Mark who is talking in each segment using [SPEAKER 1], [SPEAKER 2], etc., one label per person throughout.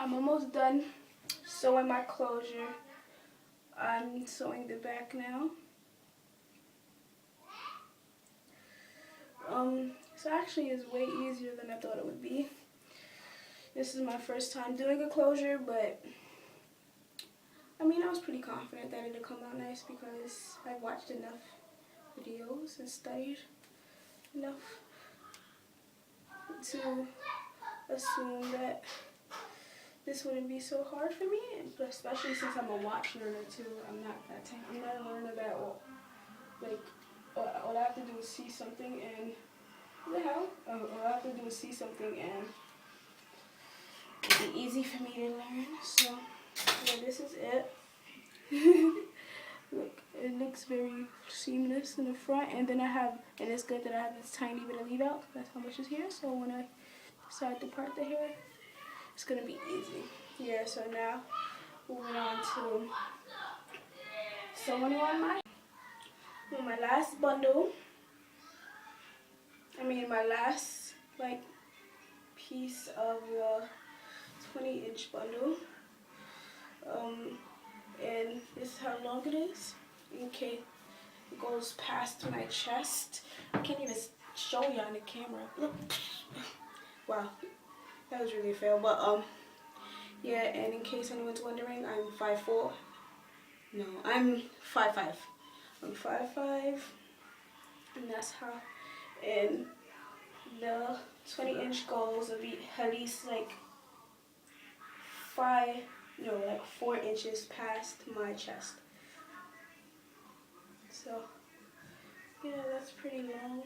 [SPEAKER 1] I'm almost done sewing my closure. I'm sewing the back now. This actually is way easier than I thought it would be. This is my first time doing a closure, but I mean, I was pretty confident that it'd come out nice because I've watched enough videos and studied enough to assume that this wouldn't be so hard for me, but especially since I'm a watch learner too. I'm not a learner that will, like, all I have to do is see something and, what the hell? All I have to do is see something and it'll be easy for me to learn. So, yeah, this is it. Look, it looks very seamless in the front, and then and it's good that I have this tiny bit of leave out. That's how much is here. So when I decide to part the hair, it's gonna be easy. Yeah. So now moving on to sewing on my last bundle. My last piece of the 20-inch bundle. And this is how long it is. Okay, it goes past my chest. I can't even show you on the camera. Look. Wow, that was really a fail. But yeah, and in case anyone's wondering, I'm 5'4". No, I'm 5'5". I'm 5'5", and that's how. And the 20-inch goes at least 4 inches past my chest. So yeah, that's pretty long.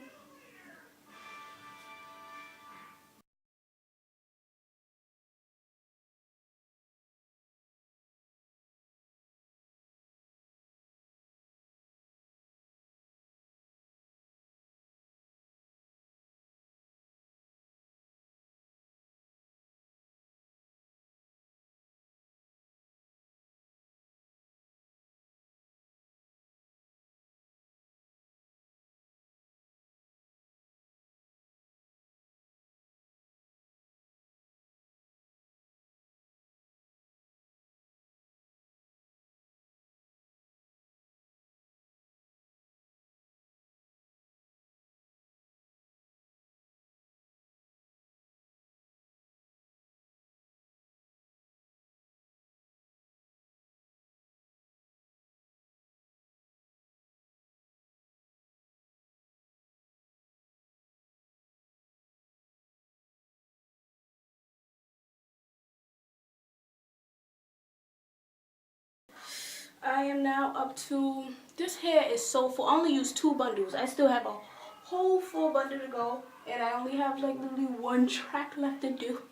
[SPEAKER 1] I am now up to, this hair is so full. I only used 2 bundles. I still have a whole full bundle to go, and I only have literally 1 track left to do.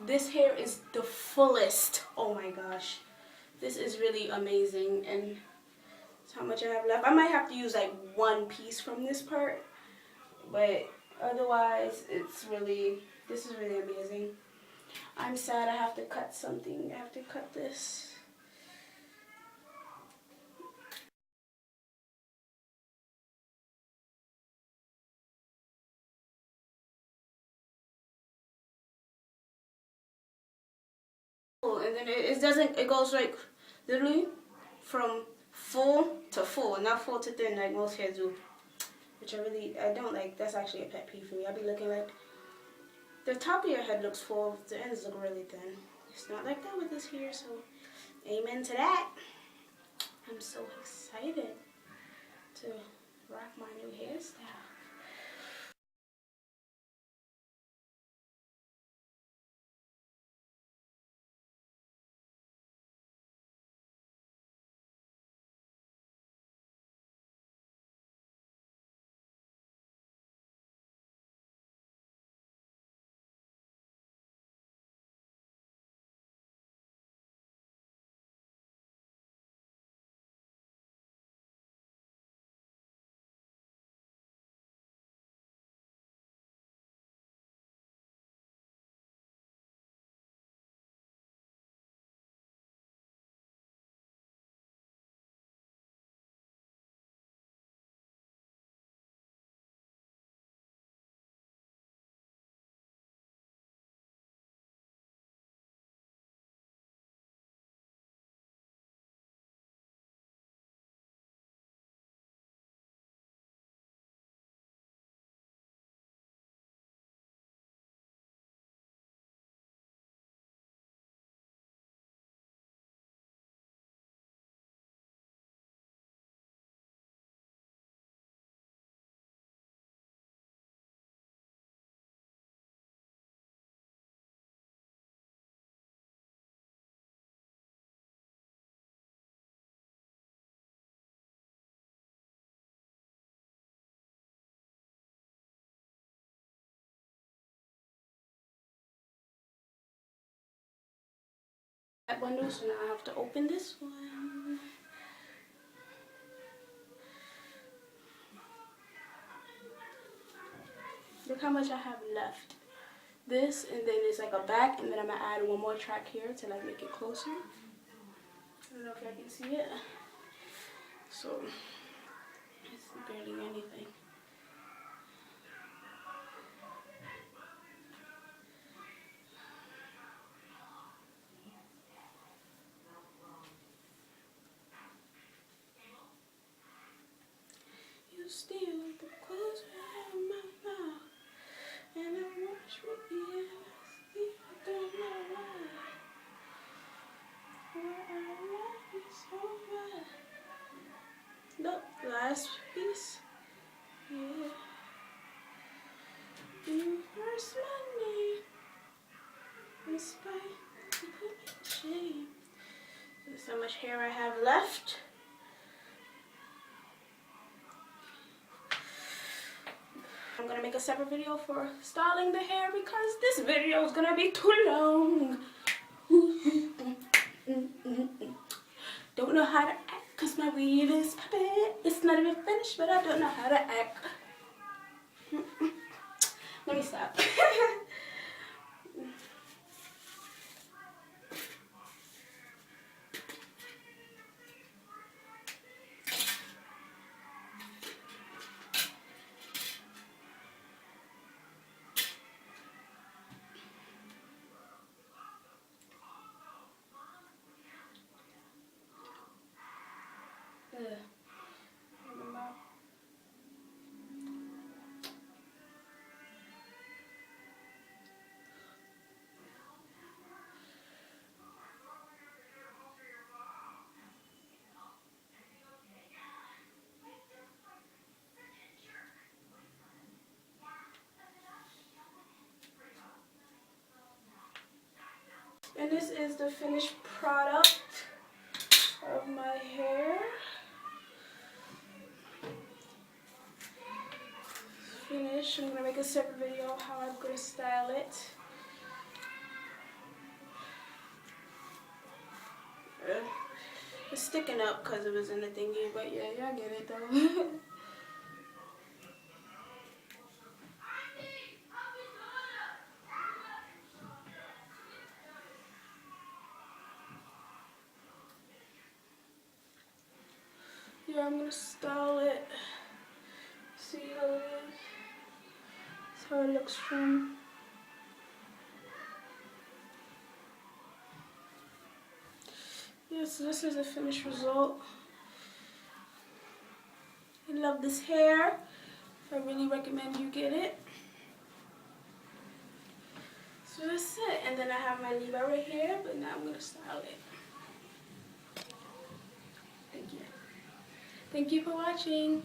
[SPEAKER 1] This hair is the fullest. Oh my gosh. This is really amazing, and that's how much I have left. I might have to use 1 piece from this part, but otherwise this is really amazing. I'm sad I have to cut something. I have to cut this. And then it goes literally from full to full, not full to thin like most hairs do, which I don't like. That's actually a pet peeve for me. I be looking like the top of your head looks full, the ends look really thin. It's not like that with this hair, so amen to that. I'm so excited to rock my new hairstyle. That bundle, so now I have to open this one. Look how much I have left. This, and then it's like a back, and then I'm gonna add one more track here to like make it closer. I don't know if I can see it. So it's barely anything. You steal the clothes out of my mouth, and I watch with the eyes. I don't know why. Why I love you so much. Look, last piece. Yeah. You first my name. In spite, you put me to shame. This is how much hair I have left. I'm gonna make a separate video for styling the hair because this video is gonna be too long. Don't know how to act because my weave is popping. It's not even finished, but I don't know how to act. Let me stop. And this is the finished product of my hair. Finished. I'm gonna make a separate video of how I'm gonna style it. It's sticking up because it was in the thingy, but yeah, y'all get it though. Yeah, I'm gonna style it. See how it is. That's how it looks from. Yeah, so this is the finished result. I love this hair. I really recommend you get it. So that's it. And then I have my leave right here, but now I'm gonna style it. Thank you. Thank you for watching.